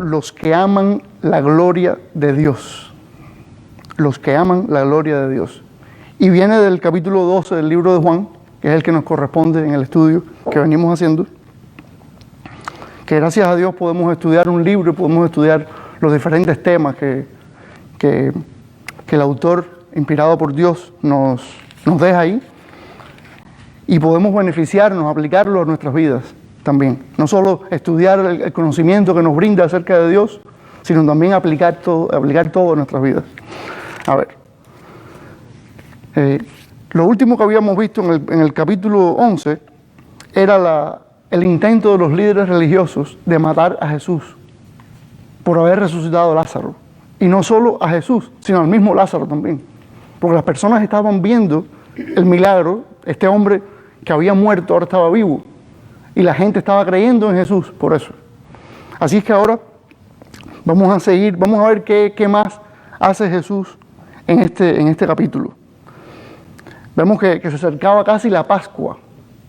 los que aman la gloria de Dios. Los que aman la gloria de Dios. Y viene del capítulo 12 del libro de Juan, que es el que nos corresponde en el estudio que venimos haciendo. Que gracias a Dios podemos estudiar un libro y podemos estudiar los diferentes temas que el autor, inspirado por Dios, nos deja ahí. Y podemos beneficiarnos, aplicarlo a nuestras vidas también. No solo estudiar el conocimiento que nos brinda acerca de Dios, sino también aplicar todo en nuestras vidas. A ver. Lo último que habíamos visto en el capítulo 11 era el intento de los líderes religiosos de matar a Jesús por haber resucitado a Lázaro. Y no solo a Jesús, sino al mismo Lázaro también. Porque las personas estaban viendo el milagro, este hombre que había muerto ahora estaba vivo. Y la gente estaba creyendo en Jesús por eso. Así es que ahora vamos a ver qué más hace Jesús en este capítulo. Vemos que se acercaba casi la Pascua.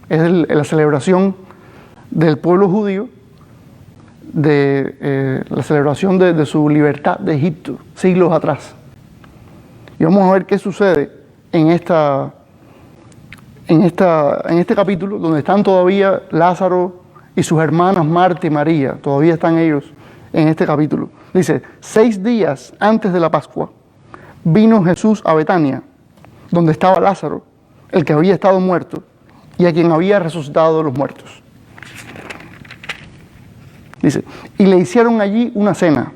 Es la celebración del pueblo judío, la celebración de su libertad de Egipto, siglos atrás. Y vamos a ver qué sucede en este capítulo, donde están todavía Lázaro y sus hermanas Marta y María. Todavía están ellos en este capítulo. Dice, 6 días antes de la Pascua, vino Jesús a Betania, donde estaba Lázaro, el que había estado muerto, y a quien había resucitado de los muertos. Dice, y le hicieron allí una cena.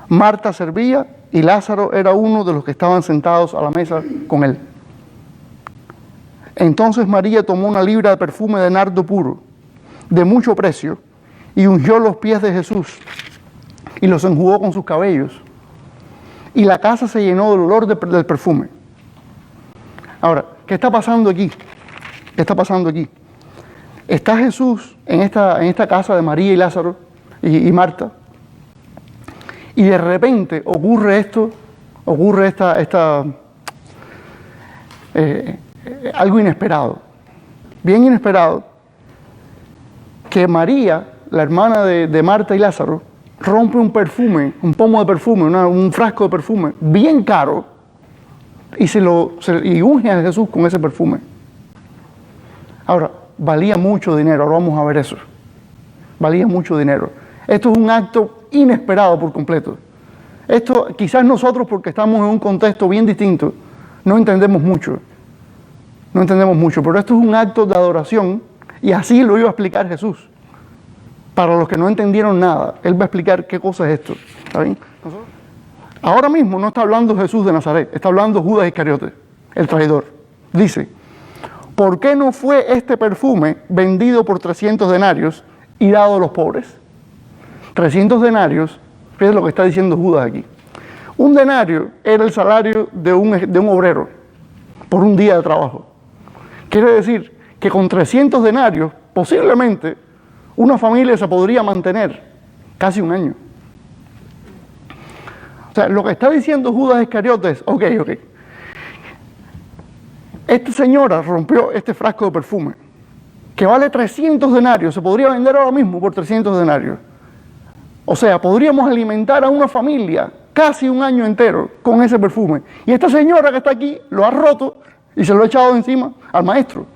Marta servía y Lázaro era uno de los que estaban sentados a la mesa con él. Entonces María tomó una libra de perfume de nardo puro, de mucho precio, y ungió los pies de Jesús, y los enjugó con sus cabellos. Y la casa se llenó del olor del perfume. Ahora, ¿qué está pasando aquí? ¿Qué está pasando aquí? Está Jesús en esta casa de María y Lázaro y Marta, y de repente ocurre algo inesperado, bien inesperado, que María, la hermana de Marta y Lázaro, rompe un pomo de perfume, un frasco de perfume bien caro, y unge a Jesús con ese perfume. Ahora, valía mucho dinero, ahora vamos a ver eso. Valía mucho dinero. Esto es un acto inesperado por completo. Esto, quizás nosotros, porque estamos en un contexto bien distinto, no entendemos mucho, pero esto es un acto de adoración, y así lo iba a explicar Jesús. Para los que no entendieron nada, Él va a explicar qué cosa es esto. ¿Está bien? Ahora mismo no está hablando Jesús de Nazaret, está hablando Judas Iscariote, el traidor. Dice, ¿por qué no fue este perfume vendido por 300 denarios y dado a los pobres? 300 denarios, fíjate lo que está diciendo Judas aquí. Un denario era el salario de un obrero por un día de trabajo. Quiere decir que con 300 denarios, posiblemente, una familia se podría mantener casi un año. O sea, lo que está diciendo Judas Iscariote es, ok. Esta señora rompió este frasco de perfume, que vale 300 denarios, se podría vender ahora mismo por 300 denarios. O sea, podríamos alimentar a una familia casi un año entero con ese perfume. Y esta señora que está aquí lo ha roto y se lo ha echado encima al maestro.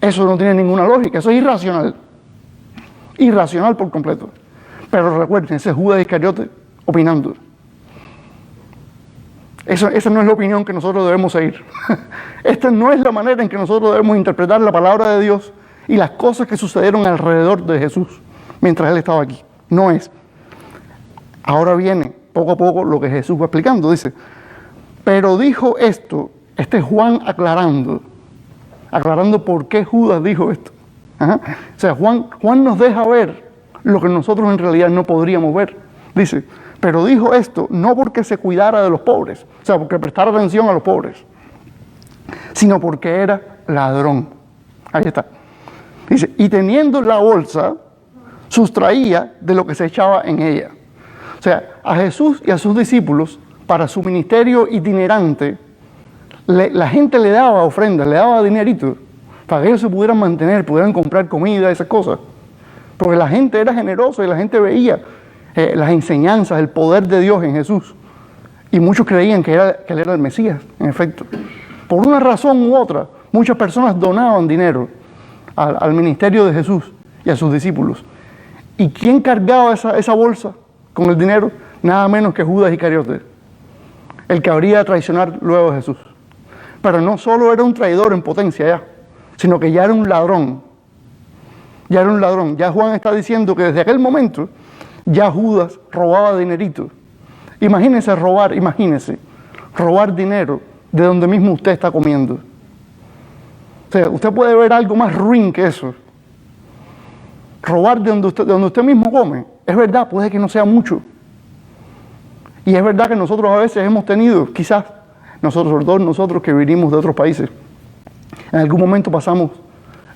Eso no tiene ninguna lógica, eso es irracional. Irracional por completo. Pero recuerden, ese es Judas Iscariote opinando. Esa no es la opinión que nosotros debemos seguir. Esta no es la manera en que nosotros debemos interpretar la palabra de Dios y las cosas que sucedieron alrededor de Jesús mientras Él estaba aquí. No es. Ahora viene poco a poco lo que Jesús va explicando. Dice, pero dijo esto, este es Juan aclarando por qué Judas dijo esto. Ajá. O sea, Juan nos deja ver lo que nosotros en realidad no podríamos ver. Dice, pero dijo esto no porque se cuidara de los pobres, o sea, porque prestara atención a los pobres, sino porque era ladrón. Ahí está. Dice, y teniendo la bolsa, sustraía de lo que se echaba en ella. O sea, a Jesús y a sus discípulos, para su ministerio itinerante, la gente le daba ofrendas, le daba dinerito, para que ellos se pudieran mantener, pudieran comprar comida, esas cosas. Porque la gente era generosa y la gente veía las enseñanzas, el poder de Dios en Jesús. Y muchos creían que Él era el Mesías, en efecto. Por una razón u otra, muchas personas donaban dinero al ministerio de Jesús y a sus discípulos. ¿Y quién cargaba esa bolsa con el dinero? Nada menos que Judas Iscariote, el que habría de traicionar luego a Jesús. Pero no solo era un traidor en potencia ya, sino que ya era un ladrón. Ya era un ladrón. Ya Juan está diciendo que desde aquel momento ya Judas robaba dinerito. Imagínese robar dinero de donde mismo usted está comiendo. O sea, usted puede ver algo más ruin que eso. Robar de donde usted mismo come. Es verdad, puede que no sea mucho. Y es verdad que nosotros a veces hemos tenido, quizás, sobre todo nosotros que vinimos de otros países, en algún momento pasamos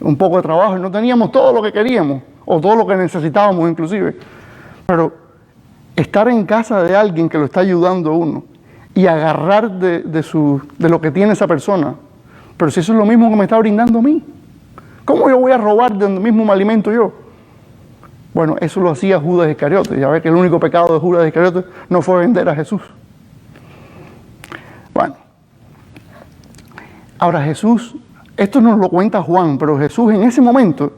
un poco de trabajo y no teníamos todo lo que queríamos, o todo lo que necesitábamos inclusive. Pero estar en casa de alguien que lo está ayudando a uno y agarrar de lo que tiene esa persona, pero si eso es lo mismo que me está brindando a mí, ¿cómo yo voy a robar de donde mismo me alimento yo? Bueno, eso lo hacía Judas Iscariote. Ya ve que el único pecado de Judas Iscariote no fue vender a Jesús. Bueno, ahora Jesús, esto nos lo cuenta Juan, pero Jesús en ese momento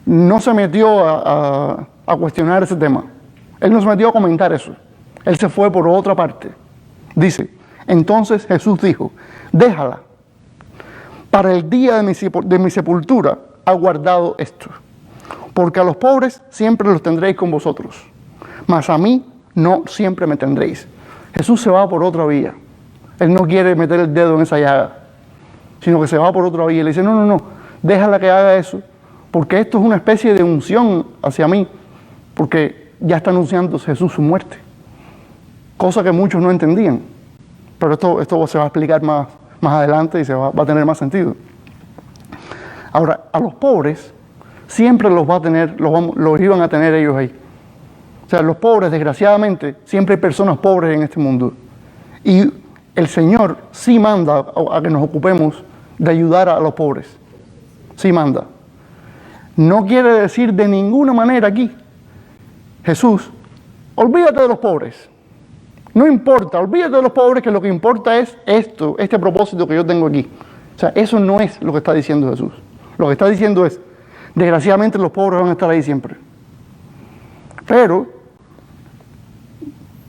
no se metió a cuestionar ese tema. Él no se metió a comentar eso. Él se fue por otra parte. Dice, entonces Jesús dijo, déjala. Para el día de mi sepultura ha guardado esto. Porque a los pobres siempre los tendréis con vosotros, mas a mí no siempre me tendréis. Jesús se va por otra vía. Él no quiere meter el dedo en esa llaga, sino que se va por otra vía. Le dice, no, déjala que haga eso, porque esto es una especie de unción hacia mí, porque ya está anunciando Jesús su muerte. Cosa que muchos no entendían. Pero esto se va a explicar más adelante y va a tener más sentido. Ahora, a los pobres siempre los iban a tener ellos ahí. O sea, los pobres, desgraciadamente, siempre hay personas pobres en este mundo. Y el Señor sí manda a que nos ocupemos de ayudar a los pobres. Sí manda. No quiere decir de ninguna manera aquí, Jesús, olvídate de los pobres. No importa, olvídate de los pobres, que lo que importa es este propósito que yo tengo aquí. O sea, eso no es lo que está diciendo Jesús. Lo que está diciendo es, desgraciadamente los pobres van a estar ahí siempre. Pero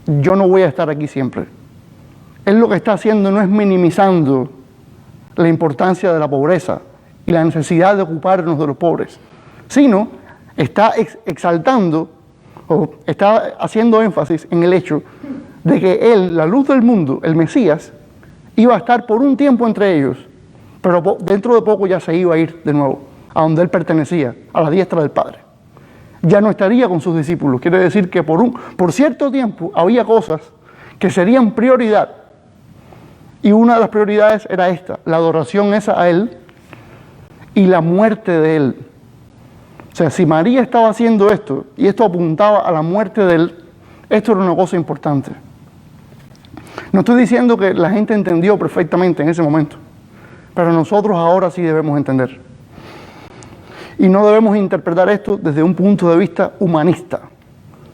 yo no voy a estar aquí siempre. Él lo que está haciendo no es minimizando la importancia de la pobreza y la necesidad de ocuparnos de los pobres, sino está exaltando o está haciendo énfasis en el hecho de que Él, la luz del mundo, el Mesías, iba a estar por un tiempo entre ellos, pero dentro de poco ya se iba a ir de nuevo a donde Él pertenecía, a la diestra del Padre. Ya no estaría con sus discípulos. Quiere decir que por cierto tiempo había cosas que serían prioridad. Y una de las prioridades era esta, la adoración esa a Él y la muerte de Él. O sea, si María estaba haciendo esto y esto apuntaba a la muerte de Él, esto era una cosa importante. No estoy diciendo que la gente entendió perfectamente en ese momento, pero nosotros ahora sí debemos entender. Y no debemos interpretar esto desde un punto de vista humanista,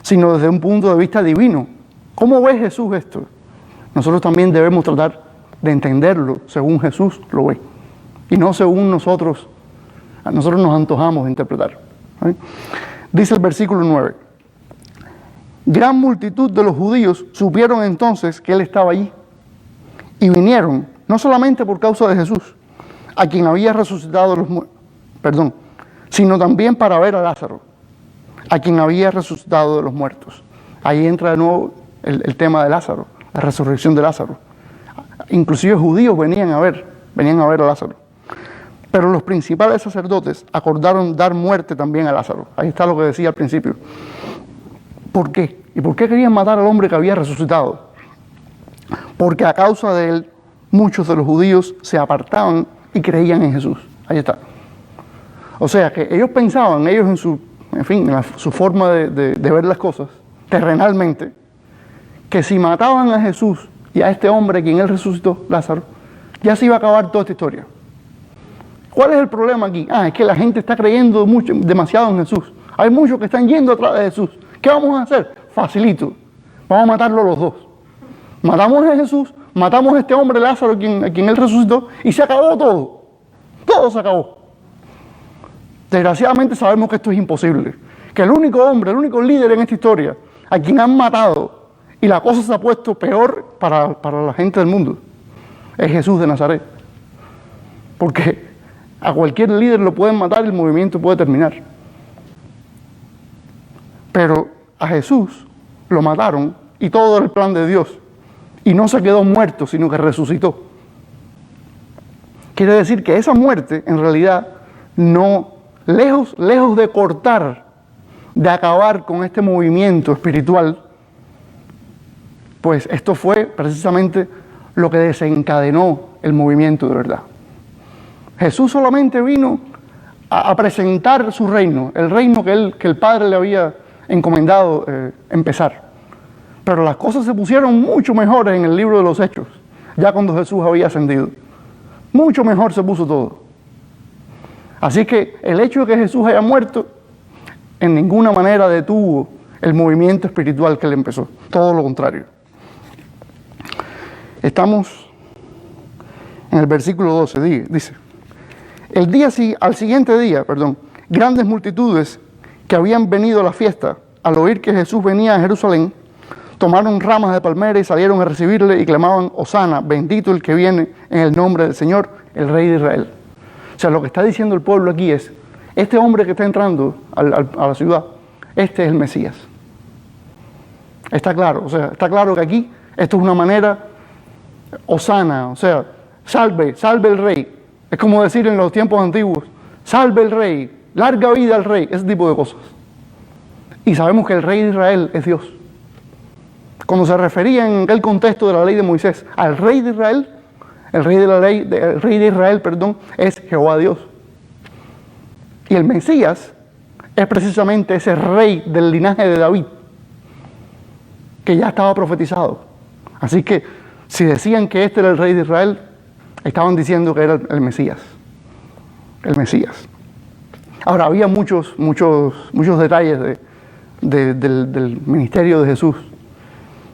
sino desde un punto de vista divino. ¿Cómo ve Jesús esto? Nosotros también debemos tratar de entenderlo según Jesús lo ve, y no según nosotros nos antojamos de interpretar. ¿Sí? Dice el versículo 9, gran multitud de los judíos supieron entonces que Él estaba allí, y vinieron, no solamente por causa de Jesús, a quien había resucitado de los muertos, sino también para ver a Lázaro, a quien había resucitado de los muertos. Ahí entra de nuevo el tema de Lázaro, la resurrección de Lázaro. Inclusive judíos venían a ver a Lázaro. Pero los principales sacerdotes acordaron dar muerte también a Lázaro. Ahí está lo que decía al principio. ¿Por qué? ¿Y por qué querían matar al hombre que había resucitado? Porque a causa de él, muchos de los judíos se apartaban y creían en Jesús. Ahí está. O sea, que ellos pensaban, en su forma de ver las cosas, terrenalmente, que si mataban a Jesús y a este hombre a quien Él resucitó, Lázaro, ya se iba a acabar toda esta historia. ¿Cuál es el problema aquí? Es que la gente está creyendo demasiado en Jesús. Hay muchos que están yendo atrás de Jesús. ¿Qué vamos a hacer? facilito. Vamos a matarlo los dos. Matamos a Jesús, matamos a este hombre Lázaro a quien él resucitó y se acabó todo. Todo se acabó. Desgraciadamente sabemos que esto es imposible. Que el único hombre, el único líder en esta historia a quien han matado y la cosa se ha puesto peor para la gente del mundo es Jesús de Nazaret. Porque a cualquier líder lo pueden matar y el movimiento puede terminar. Pero a Jesús lo mataron y todo era el plan de Dios. Y no se quedó muerto, sino que resucitó. Quiere decir que esa muerte, en realidad, no, lejos de cortar, de acabar con este movimiento espiritual, pues esto fue precisamente lo que desencadenó el movimiento de verdad. Jesús solamente vino a presentar su reino, el reino que el Padre le había encomendado empezar. Pero las cosas se pusieron mucho mejores en el libro de los Hechos, ya cuando Jesús había ascendido. Mucho mejor se puso todo. Así que el hecho de que Jesús haya muerto en ninguna manera detuvo el movimiento espiritual que él empezó. Todo lo contrario. Estamos en el versículo 12, dice: al siguiente día, grandes multitudes que habían venido a la fiesta, al oír que Jesús venía a Jerusalén, tomaron ramas de palmera y salieron a recibirle y clamaban: Hosana, bendito el que viene en el nombre del Señor, el Rey de Israel. O sea, lo que está diciendo el pueblo aquí es: este hombre que está entrando a la ciudad, este es el Mesías. Está claro, o sea, está claro que aquí esto es una manera Hosana, o sea, salve el rey. Es como decir en los tiempos antiguos: salve el rey, larga vida al rey, ese tipo de cosas. Y sabemos que el Rey de Israel es Dios. Cuando se refería en aquel contexto de la ley de Moisés al Rey de Israel, el Rey de Israel, es Jehová Dios. Y el Mesías es precisamente ese rey del linaje de David, que ya estaba profetizado. Así que si decían que este era el Rey de Israel, estaban diciendo que era el Mesías. El Mesías. Ahora, había muchos detalles del ministerio de Jesús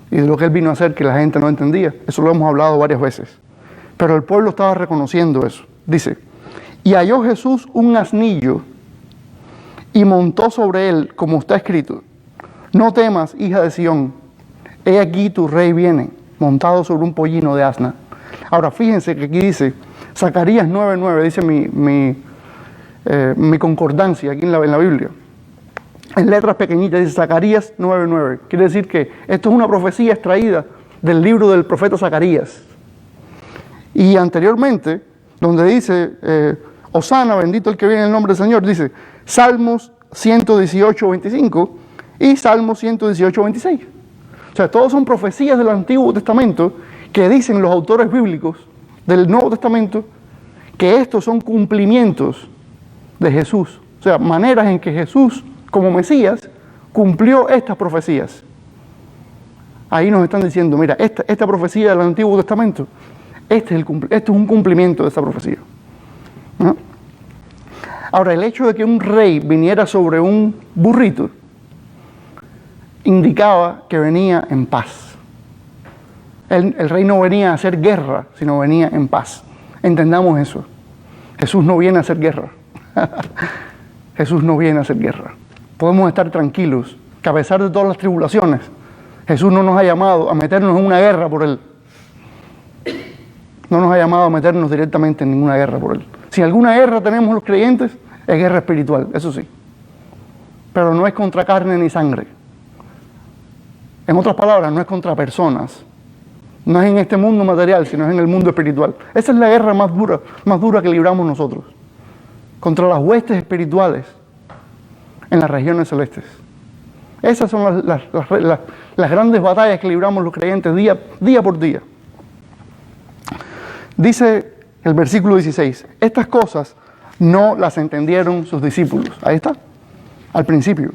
y de lo que él vino a hacer que la gente no entendía. Eso lo hemos hablado varias veces. Pero el pueblo estaba reconociendo eso. Dice: y halló Jesús un asnillo y montó sobre él, como está escrito: no temas, hija de Sión, he aquí tu rey viene, montado sobre un pollino de asna. Ahora fíjense que aquí dice Zacarías 9:9, dice mi concordancia aquí en la Biblia. En letras pequeñitas dice Zacarías 9:9. Quiere decir que esto es una profecía extraída del libro del profeta Zacarías. Y anteriormente, donde dice Hosana, bendito el que viene en el nombre del Señor, dice Salmos 118:25 y Salmos 118:26. O sea, todos son profecías del Antiguo Testamento que dicen los autores bíblicos del Nuevo Testamento que estos son cumplimientos de Jesús. O sea, maneras en que Jesús, como Mesías, cumplió estas profecías. Ahí nos están diciendo: mira, esta profecía del Antiguo Testamento, esto es un cumplimiento de esta profecía. ¿No? Ahora, el hecho de que un rey viniera sobre un burrito indicaba que venía en paz. El rey no venía a hacer guerra, sino venía en paz. Entendamos eso. Jesús no viene a hacer guerra. Jesús no viene a hacer guerra. Podemos estar tranquilos que a pesar de todas las tribulaciones, Jesús no nos ha llamado a meternos en una guerra por Él. No nos ha llamado a meternos directamente en ninguna guerra por Él. Si alguna guerra tenemos los creyentes, es guerra espiritual, eso sí. Pero no es contra carne ni sangre. En otras palabras, no es contra personas. No es en este mundo material, sino es en el mundo espiritual. Esa es la guerra más dura que libramos nosotros. Contra las huestes espirituales en las regiones celestes. Esas son las grandes batallas que libramos los creyentes día por día. Dice el versículo 16: estas cosas no las entendieron sus discípulos. Ahí está, al principio.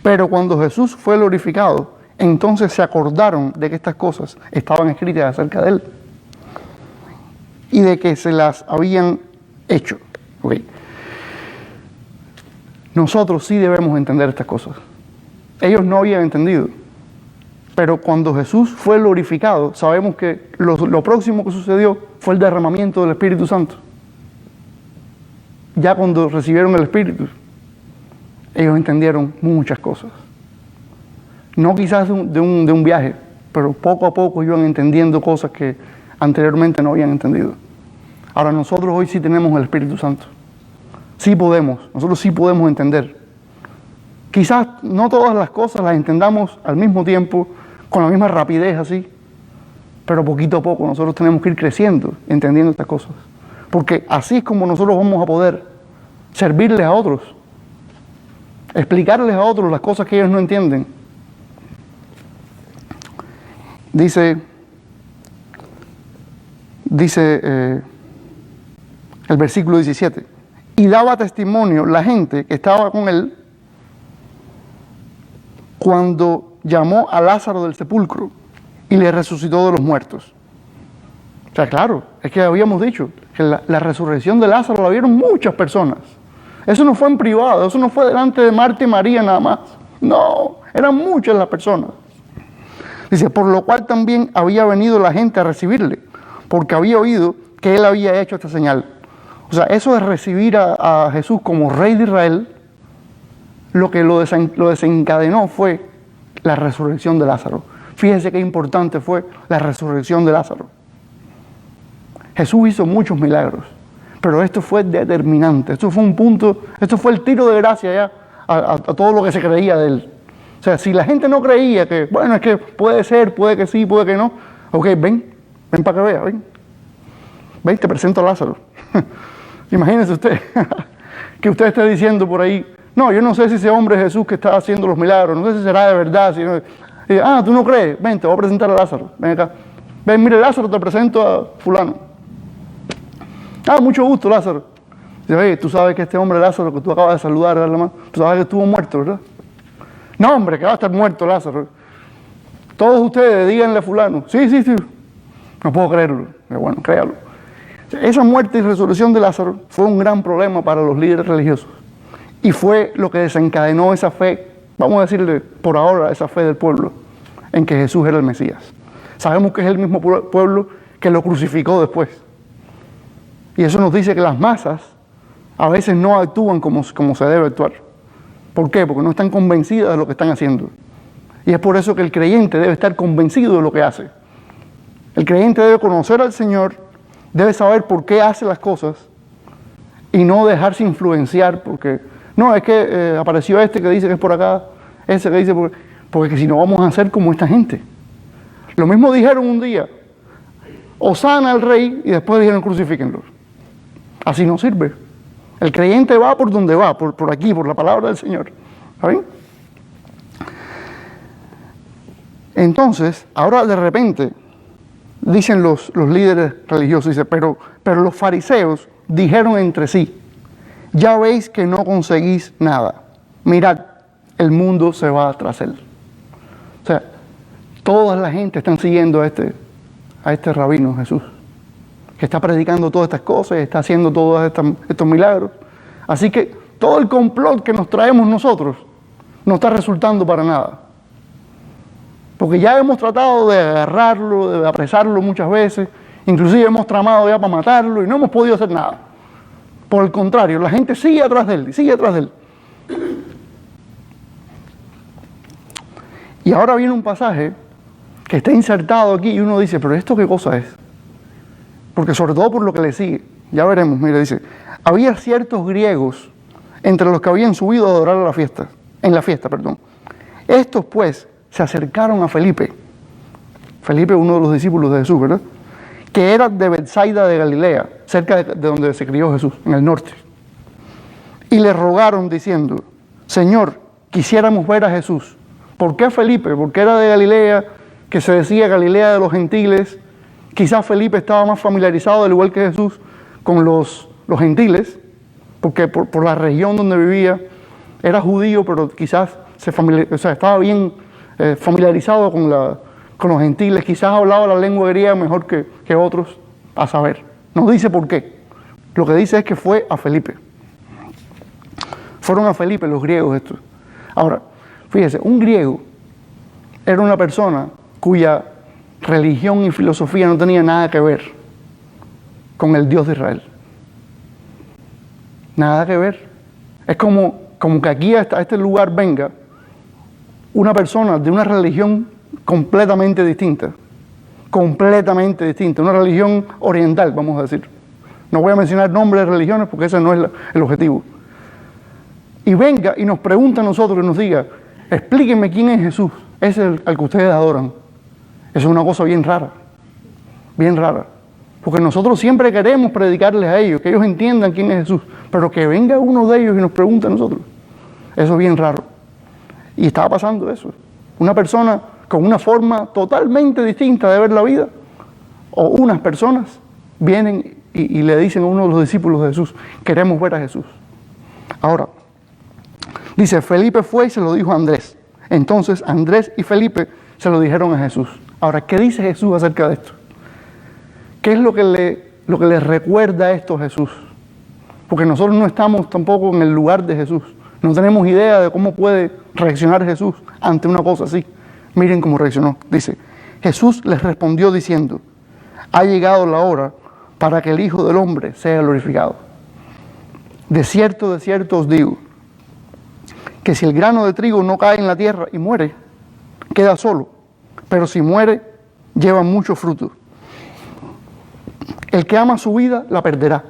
Pero cuando Jesús fue glorificado, entonces se acordaron de que estas cosas estaban escritas acerca de Él y de que se las habían hecho. Okay. Nosotros sí debemos entender estas cosas. Ellos no habían entendido. Pero cuando Jesús fue glorificado, sabemos que lo próximo que sucedió fue el derramamiento del Espíritu Santo. Ya cuando recibieron el Espíritu, ellos entendieron muchas cosas. No quizás de un viaje, pero poco a poco iban entendiendo cosas que anteriormente no habían entendido. Ahora nosotros hoy sí tenemos el Espíritu Santo. Sí podemos, nosotros sí podemos entender. Quizás no todas las cosas las entendamos al mismo tiempo, con la misma rapidez así, pero poquito a poco nosotros tenemos que ir creciendo, entendiendo estas cosas. Porque así es como nosotros vamos a poder servirles a otros, explicarles a otros las cosas que ellos no entienden. Dice el versículo 17, y daba testimonio la gente que estaba con él cuando llamó a Lázaro del sepulcro y le resucitó de los muertos. O sea, claro, es que habíamos dicho que la resurrección de Lázaro la vieron muchas personas. Eso no fue en privado, eso no fue delante de Marta y María nada más. No, eran muchas las personas. Dice, por lo cual también había venido la gente a recibirle, porque había oído que él había hecho esta señal. O sea, eso de recibir a Jesús como rey de Israel, lo que lo desencadenó fue la resurrección de Lázaro. Fíjese qué importante fue la resurrección de Lázaro. Jesús hizo muchos milagros, pero esto fue determinante. Esto fue un punto, esto fue el tiro de gracia ya a todo lo que se creía de él. O sea, si la gente no creía que, bueno, es que puede ser, puede que sí, puede que no. Ok, ven para que vea, ven, te presento a Lázaro. Imagínense usted, que usted esté diciendo por ahí, no, yo no sé si ese hombre es Jesús que está haciendo los milagros, no sé si será de verdad. Si no, ¿tú no crees? Ven, te voy a presentar a Lázaro, ven acá. Ven, mire, Lázaro, te presento a fulano. Mucho gusto, Lázaro. Dice, oye, tú sabes que este hombre Lázaro que tú acabas de saludar, darle la mano, tú sabes que estuvo muerto, ¿verdad? No, hombre, que va a estar muerto Lázaro. Todos ustedes, díganle a fulano. Sí. No puedo creerlo. Pero bueno, créalo. Esa muerte y resurrección de Lázaro fue un gran problema para los líderes religiosos. Y fue lo que desencadenó esa fe, vamos a decirle por ahora, esa fe del pueblo, en que Jesús era el Mesías. Sabemos que es el mismo pueblo que lo crucificó después. Y eso nos dice que las masas a veces no actúan como se debe actuar. ¿Por qué? Porque no están convencidas de lo que están haciendo. Y es por eso que el creyente debe estar convencido de lo que hace. El creyente debe conocer al Señor, debe saber por qué hace las cosas y no dejarse influenciar porque, no, es que apareció este que dice que es por acá, ese que dice porque si no vamos a ser como esta gente. Lo mismo dijeron un día, hosana al rey, y después dijeron crucifíquenlo. Así no sirve. El creyente va por donde va, por aquí, por la palabra del Señor. ¿Saben? Entonces, ahora de repente, dicen los líderes religiosos, dice, pero los fariseos dijeron entre sí, ya veis que no conseguís nada. Mirad, el mundo se va tras él. O sea, toda la gente está siguiendo a este rabino Jesús, que está predicando todas estas cosas y está haciendo todos estos milagros. Así que todo el complot que nos traemos nosotros no está resultando para nada. Porque ya hemos tratado de agarrarlo, de apresarlo muchas veces, inclusive hemos tramado ya para matarlo y no hemos podido hacer nada. Por el contrario, la gente sigue atrás de él y sigue atrás de él. Y ahora viene un pasaje que está insertado aquí y uno dice, pero ¿esto qué cosa es? Porque sobre todo por lo que le sigue, ya veremos, mire, dice, había ciertos griegos entre los que habían subido a adorar en la fiesta. Estos pues se acercaron a Felipe, uno de los discípulos de Jesús, ¿verdad? Que era de Betsaida de Galilea, cerca de donde se crió Jesús, en el norte. Y le rogaron diciendo, Señor, quisiéramos ver a Jesús. ¿Por qué Felipe? Porque era de Galilea, que se decía Galilea de los gentiles. Quizás Felipe estaba más familiarizado, al igual que Jesús, con los gentiles, porque por la región donde vivía, era judío, pero quizás estaba bien familiarizado con los gentiles, quizás hablaba la lengua griega mejor que otros, a saber. No dice por qué. Lo que dice es que fue a Felipe. Fueron a Felipe los griegos estos. Ahora, fíjese, un griego era una persona cuya religión y filosofía no tenía nada que ver con el Dios de Israel. Nada que ver. Es como que aquí a este lugar venga una persona de una religión completamente distinta, una religión oriental, vamos a decir. No voy a mencionar nombres de religiones porque ese no es el objetivo. Y venga y nos pregunta a nosotros y nos diga, explíquenme quién es Jesús, ese es al que ustedes adoran. Eso es una cosa bien rara, porque nosotros siempre queremos predicarles a ellos, que ellos entiendan quién es Jesús, pero que venga uno de ellos y nos pregunte a nosotros, eso es bien raro. Y estaba pasando eso, una persona con una forma totalmente distinta de ver la vida, o unas personas vienen y le dicen a uno de los discípulos de Jesús, queremos ver a Jesús. Ahora, dice, Felipe fue y se lo dijo a Andrés. Entonces Andrés y Felipe se lo dijeron a Jesús. Ahora, ¿qué dice Jesús acerca de esto? ¿Qué es lo que le recuerda esto a Jesús? Porque nosotros no estamos tampoco en el lugar de Jesús. No tenemos idea de cómo puede reaccionar Jesús ante una cosa así. Miren cómo reaccionó. Dice, Jesús les respondió diciendo, ha llegado la hora para que el Hijo del Hombre sea glorificado. De cierto os digo, que si el grano de trigo no cae en la tierra y muere, queda solo, pero si muere, lleva mucho fruto. El que ama su vida, la perderá.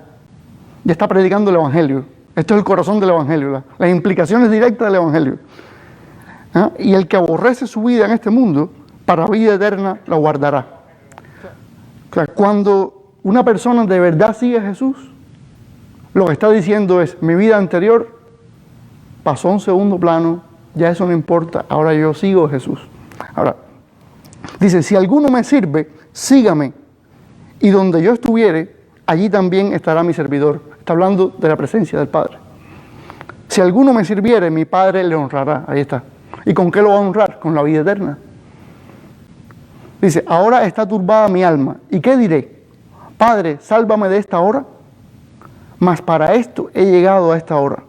Ya está predicando el Evangelio. Esto es el corazón del Evangelio, las implicaciones directas del Evangelio. ¿Ah? Y el que aborrece su vida en este mundo, para vida eterna la guardará. O sea, cuando una persona de verdad sigue a Jesús, lo que está diciendo es, mi vida anterior pasó a un segundo plano, ya eso no importa, ahora yo sigo a Jesús. Ahora, dice, si alguno me sirve, sígame, y donde yo estuviere, allí también estará mi servidor. Está hablando de la presencia del Padre. Si alguno me sirviere, mi Padre le honrará. Ahí está. ¿Y con qué lo va a honrar? Con la vida eterna. Dice, ahora está turbada mi alma. ¿Y qué diré? Padre, sálvame de esta hora. Mas para esto he llegado a esta hora.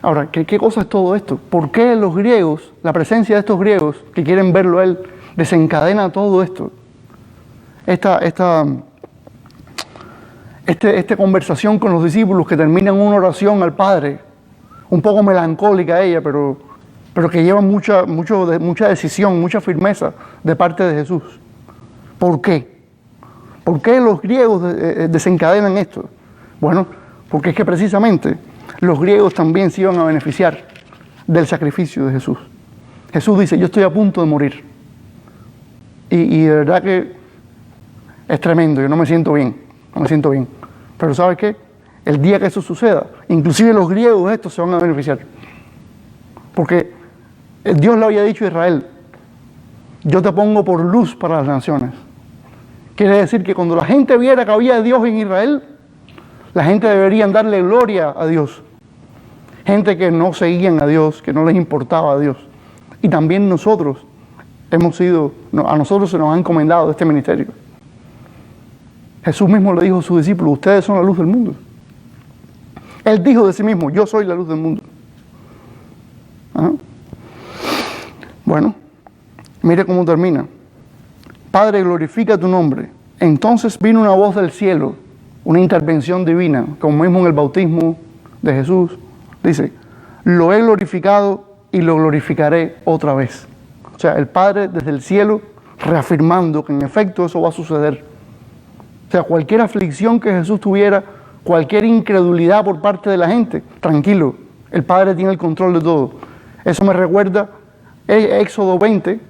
Ahora, ¿qué cosa es todo esto? ¿Por qué los griegos, la presencia de estos griegos que quieren verlo a él, desencadena todo esto? Esta conversación con los discípulos que termina en una oración al Padre, un poco melancólica ella, pero que lleva mucha decisión, mucha firmeza de parte de Jesús. ¿Por qué? ¿Por qué los griegos desencadenan esto? Bueno, porque es que precisamente los griegos también se iban a beneficiar del sacrificio de Jesús. Jesús dice, yo estoy a punto de morir. Y de verdad que es tremendo, yo no me siento bien. Pero ¿sabes qué? El día que eso suceda, inclusive los griegos estos se van a beneficiar. Porque Dios le había dicho a Israel, yo te pongo por luz para las naciones. Quiere decir que cuando la gente viera que había Dios en Israel, la gente debería darle gloria a Dios. Gente que no seguían a Dios, que no les importaba a Dios. Y también nosotros a nosotros se nos ha encomendado este ministerio. Jesús mismo le dijo a sus discípulos, ustedes son la luz del mundo. Él dijo de sí mismo, yo soy la luz del mundo. ¿Ah? Bueno, mire cómo termina. Padre, glorifica tu nombre. Entonces vino una voz del cielo, una intervención divina, como mismo en el bautismo de Jesús. Dice, lo he glorificado y lo glorificaré otra vez. O sea, el Padre desde el cielo reafirmando que en efecto eso va a suceder. O sea, cualquier aflicción que Jesús tuviera, cualquier incredulidad por parte de la gente, tranquilo, el Padre tiene el control de todo. Eso me recuerda Éxodo 20,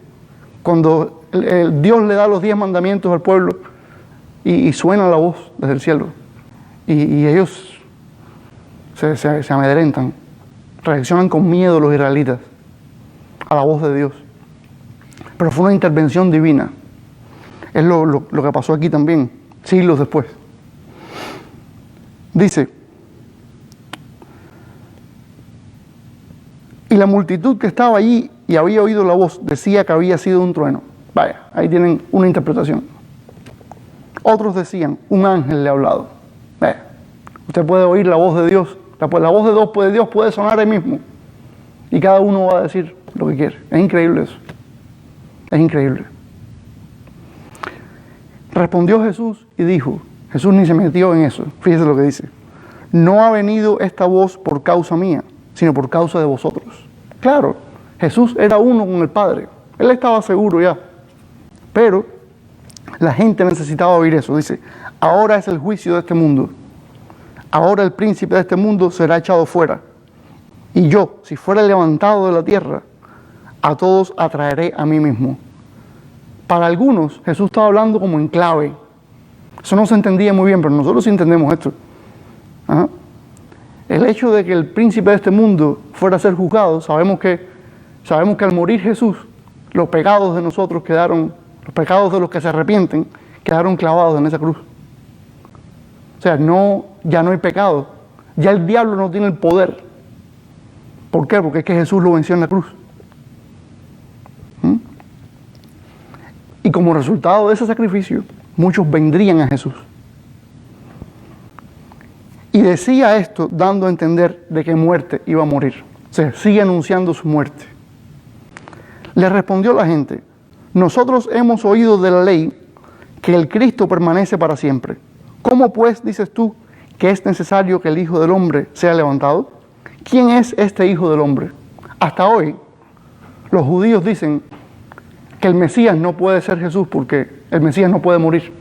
cuando Dios le da los 10 mandamientos al pueblo y suena la voz desde el cielo. Y ellos se amedrentan, reaccionan con miedo los israelitas a la voz de Dios. Pero fue una intervención divina. Es lo que pasó aquí también, siglos después. Dice, y la multitud que estaba allí y había oído la voz decía que había sido un trueno. Vaya, ahí tienen una interpretación. Otros decían, un ángel le ha hablado. Vaya, usted puede oír la voz de Dios. La voz de Dios puede sonar ahí mismo. Y cada uno va a decir lo que quiere. Es increíble eso. Es increíble. Respondió Jesús y dijo, Jesús ni se metió en eso, fíjese lo que dice, no ha venido esta voz por causa mía, sino por causa de vosotros. Claro, Jesús era uno con el Padre, él estaba seguro ya, pero la gente necesitaba oír eso. Dice, ahora es el juicio de este mundo, ahora el príncipe de este mundo será echado fuera, y yo, si fuera levantado de la tierra, a todos atraeré a mí mismo. Para algunos, Jesús estaba hablando como en clave. Eso no se entendía muy bien, pero nosotros sí entendemos esto. Ajá. El hecho de que el príncipe de este mundo fuera a ser juzgado, sabemos que al morir Jesús, los pecados de nosotros quedaron, los pecados de los que se arrepienten, quedaron clavados en esa cruz. O sea, ya no hay pecado. Ya el diablo no tiene el poder. ¿Por qué? Porque es que Jesús lo venció en la cruz. Y como resultado de ese sacrificio, muchos vendrían a Jesús. Y decía esto dando a entender de qué muerte iba a morir. O sea, sigue anunciando su muerte. Le respondió la gente, nosotros hemos oído de la ley que el Cristo permanece para siempre. ¿Cómo pues dices tú que es necesario que el Hijo del Hombre sea levantado? ¿Quién es este Hijo del Hombre? Hasta hoy, los judíos dicen que el Mesías no puede ser Jesús porque el Mesías no puede morir.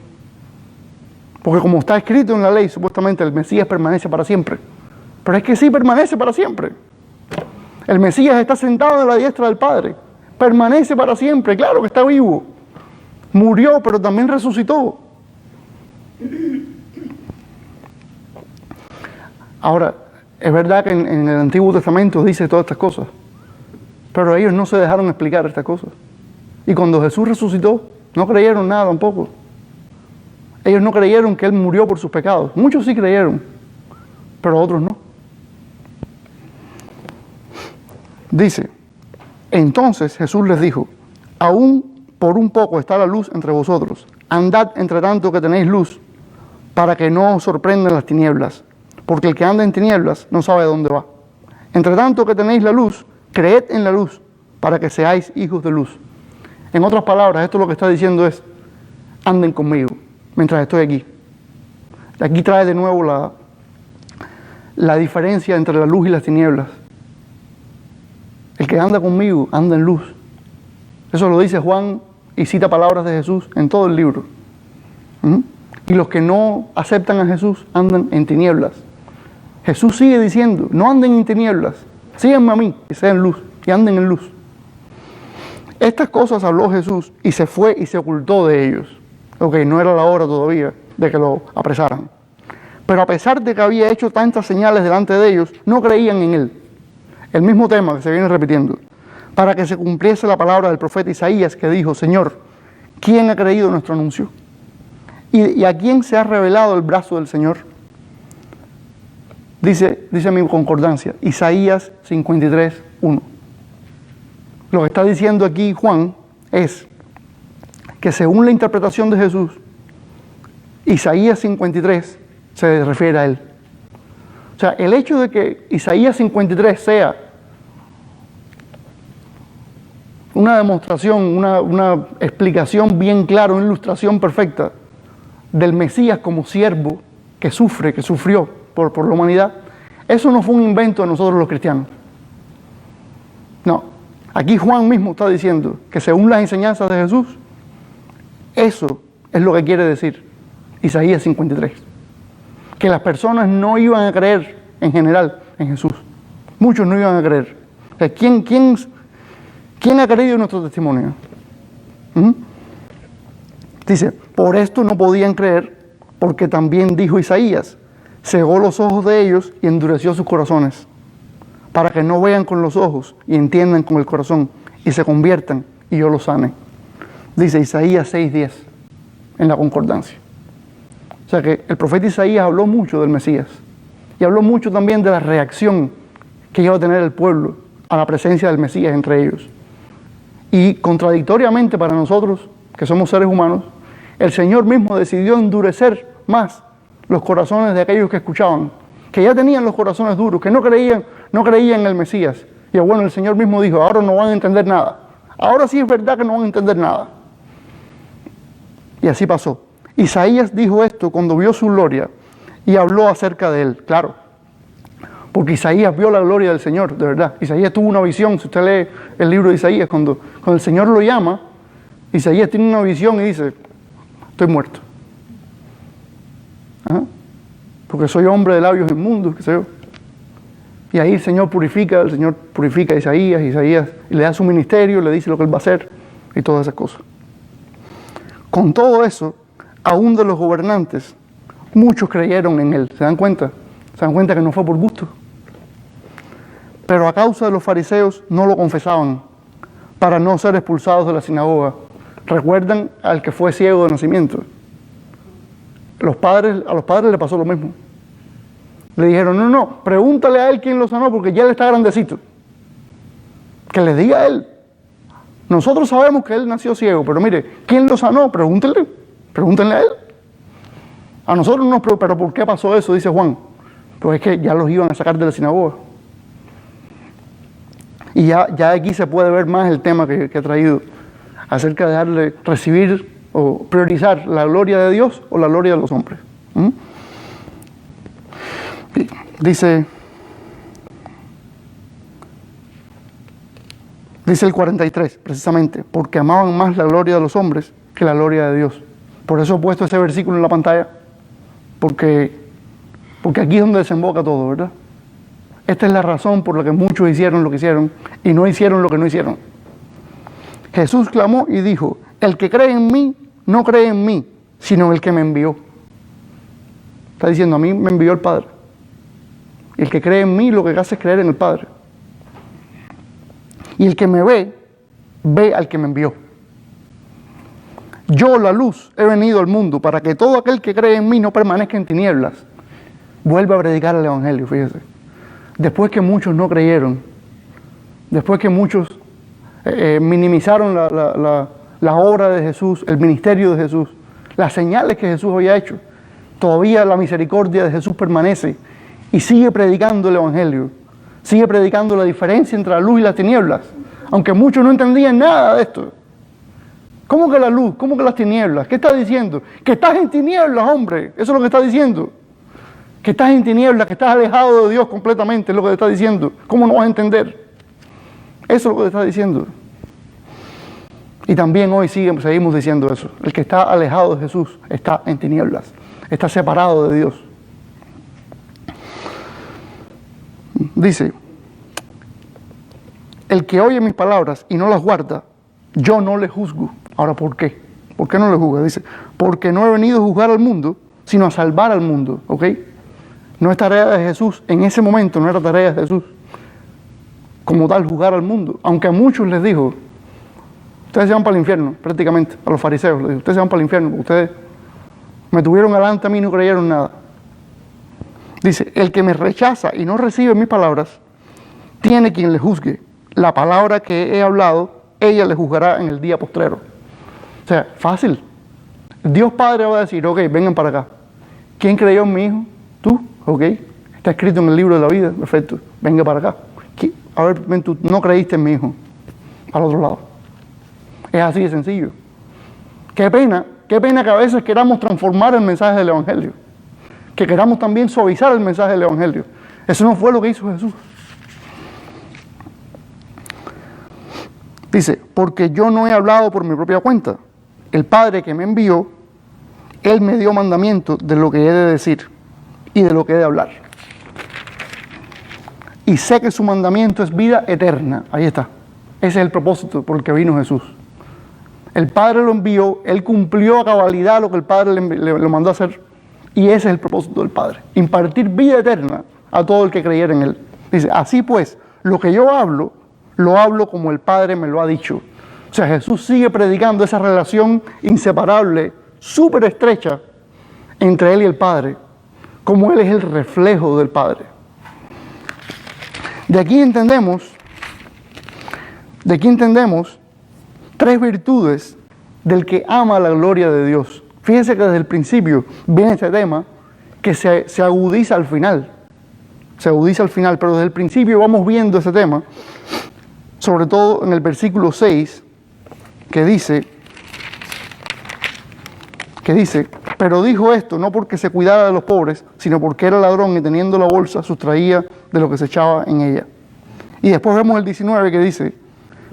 Porque como está escrito en la ley, supuestamente el Mesías permanece para siempre. Pero es que sí permanece para siempre. El Mesías está sentado a la diestra del Padre. Permanece para siempre, claro que está vivo. Murió, pero también resucitó. Ahora, es verdad que en el Antiguo Testamento dice todas estas cosas. Pero ellos no se dejaron explicar estas cosas. Y cuando Jesús resucitó, no creyeron nada tampoco. Ellos no creyeron que Él murió por sus pecados. Muchos sí creyeron, pero otros no. Dice, entonces Jesús les dijo, aún por un poco está la luz entre vosotros. Andad entre tanto que tenéis luz, para que no os sorprendan las tinieblas. Porque el que anda en tinieblas no sabe dónde va. Entre tanto que tenéis la luz, creed en la luz, para que seáis hijos de luz. En otras palabras, esto lo que está diciendo es, anden conmigo mientras estoy aquí. Aquí trae de nuevo la diferencia entre la luz y las tinieblas. El que anda conmigo, anda en luz. Eso lo dice Juan y cita palabras de Jesús en todo el libro. Y los que no aceptan a Jesús andan en tinieblas. Jesús sigue diciendo, no anden en tinieblas, síganme a mí, que sean luz, y anden en luz. Estas cosas habló Jesús y se fue y se ocultó de ellos. Ok, no era la hora todavía de que lo apresaran. Pero a pesar de que había hecho tantas señales delante de ellos, no creían en él. El mismo tema que se viene repitiendo. Para que se cumpliese la palabra del profeta Isaías que dijo, Señor, ¿quién ha creído nuestro anuncio? ¿Y a quién se ha revelado el brazo del Señor? Dice mi concordancia, Isaías 53:1. Lo que está diciendo aquí Juan es que según la interpretación de Jesús, Isaías 53 se refiere a él. O sea, el hecho de que Isaías 53 sea una demostración, una explicación bien clara, una ilustración perfecta del Mesías como siervo que sufrió por la humanidad, eso no fue un invento de nosotros los cristianos. No, aquí Juan mismo está diciendo que según las enseñanzas de Jesús, eso es lo que quiere decir Isaías 53. Que las personas no iban a creer en general en Jesús. Muchos no iban a creer. O sea, ¿quién ha creído en nuestro testimonio? Dice, por esto no podían creer, porque también dijo Isaías, cegó los ojos de ellos y endureció sus corazones, para que no vean con los ojos y entiendan con el corazón y se conviertan y yo los sane. Dice Isaías 6:10 en la concordancia. O sea que el profeta Isaías habló mucho del Mesías y habló mucho también de la reacción que iba a tener el pueblo a la presencia del Mesías entre ellos. Y contradictoriamente para nosotros, que somos seres humanos, el Señor mismo decidió endurecer más los corazones de aquellos que escuchaban, que ya tenían los corazones duros, que no creían en el Mesías. Y bueno, el Señor mismo dijo, ahora no van a entender nada, ahora sí es verdad que no van a entender nada. Y así pasó. Isaías dijo esto cuando vio su gloria y habló acerca de él, claro. Porque Isaías vio la gloria del Señor, de verdad. Isaías tuvo una visión, si usted lee el libro de Isaías, cuando el Señor lo llama, Isaías tiene una visión y dice, estoy muerto. ¿Ah? Porque soy hombre de labios inmundos, qué sé yo. Y ahí el Señor purifica a Isaías, y le da su ministerio, le dice lo que él va a hacer, y todas esas cosas. Con todo eso, aún de los gobernantes, muchos creyeron en él. ¿Se dan cuenta? ¿Se dan cuenta que no fue por gusto? Pero a causa de los fariseos no lo confesaban, para no ser expulsados de la sinagoga. ¿Recuerdan al que fue ciego de nacimiento? A los padres le pasó lo mismo. Le dijeron, no, pregúntale a él quién lo sanó, porque ya él está grandecito. Que le diga a él. Nosotros sabemos que él nació ciego, pero mire, ¿quién lo sanó? Pregúntenle a él. A nosotros no nos preocupa, pero ¿por qué pasó eso? Dice Juan. Pues es que ya los iban a sacar de la sinagoga. Y ya aquí se puede ver más el tema que he traído, acerca de recibir o priorizar la gloria de Dios o la gloria de los hombres. Dice el 43, precisamente, porque amaban más la gloria de los hombres que la gloria de Dios. Por eso he puesto ese versículo en la pantalla, porque aquí es donde desemboca todo, ¿verdad? Esta es la razón por la que muchos hicieron lo que hicieron y no hicieron lo que no hicieron. Jesús clamó y dijo, el que cree en mí, no cree en mí, sino en el que me envió. Está diciendo, a mí me envió el Padre. El que cree en mí, lo que hace es creer en el Padre. Y el que me ve, ve al que me envió. Yo, la luz, he venido al mundo para que todo aquel que cree en mí no permanezca en tinieblas. Vuelve a predicar el Evangelio, fíjese. Después que muchos no creyeron, después que muchos minimizaron la obra de Jesús, el ministerio de Jesús, las señales que Jesús había hecho, todavía la misericordia de Jesús permanece y sigue predicando el Evangelio, sigue predicando la diferencia entre la luz y las tinieblas, aunque muchos no entendían nada de esto. ¿Cómo que la luz? ¿Cómo que las tinieblas? ¿Qué está diciendo? Que estás en tinieblas, hombre, eso es lo que está diciendo. Que estás en tinieblas, que estás alejado de Dios completamente, es lo que te está diciendo. ¿Cómo no vas a entender? Eso es lo que te está diciendo. Y también hoy seguimos diciendo eso. El que está alejado de Jesús está en tinieblas, está separado de Dios. Dice, el que oye mis palabras y no las guarda, yo no le juzgo. Ahora, ¿por qué? ¿Por qué no le juzga? Dice, porque no he venido a juzgar al mundo, sino a salvar al mundo. ¿Ok? No es tarea de Jesús, en ese momento no era tarea de Jesús como tal juzgar al mundo, aunque a muchos les dijo, ustedes se van para el infierno, prácticamente, a los fariseos les dijo, ustedes se van para el infierno, porque ustedes me tuvieron delante a mí y no creyeron nada. Dice, el que me rechaza y no recibe mis palabras, tiene quien le juzgue. La palabra que he hablado, ella le juzgará en el día postrero. O sea, fácil. Dios Padre va a decir, ok, vengan para acá. ¿Quién creyó en mi hijo? ¿Tú? Ok. Está escrito en el libro de la vida, perfecto. Venga para acá. A ver, ven, tú no creíste en mi hijo. Al otro lado. Es así de sencillo. Qué pena que a veces queramos transformar el mensaje del Evangelio. Que queramos también suavizar el mensaje del Evangelio. Eso no fue lo que hizo Jesús. Dice, porque yo no he hablado por mi propia cuenta. El Padre que me envió, Él me dio mandamiento de lo que he de decir y de lo que he de hablar. Y sé que su mandamiento es vida eterna. Ahí está. Ese es el propósito por el que vino Jesús. El Padre lo envió, Él cumplió a cabalidad lo que el Padre le mandó a hacer. Y ese es el propósito del Padre. Impartir vida eterna a todo el que creyera en Él. Dice, así pues, lo que yo hablo, lo hablo como el Padre me lo ha dicho. O sea, Jesús sigue predicando esa relación inseparable, súper estrecha, entre Él y el Padre, como Él es el reflejo del Padre. De aquí entendemos tres virtudes del que ama la gloria de Dios. Fíjense que desde el principio viene este tema que se agudiza al final. Se agudiza al final, pero desde el principio vamos viendo ese tema, sobre todo en el versículo 6, que dice, pero dijo esto no porque se cuidara de los pobres, sino porque era ladrón y teniendo la bolsa sustraía de lo que se echaba en ella. Y después vemos el 19 que dice,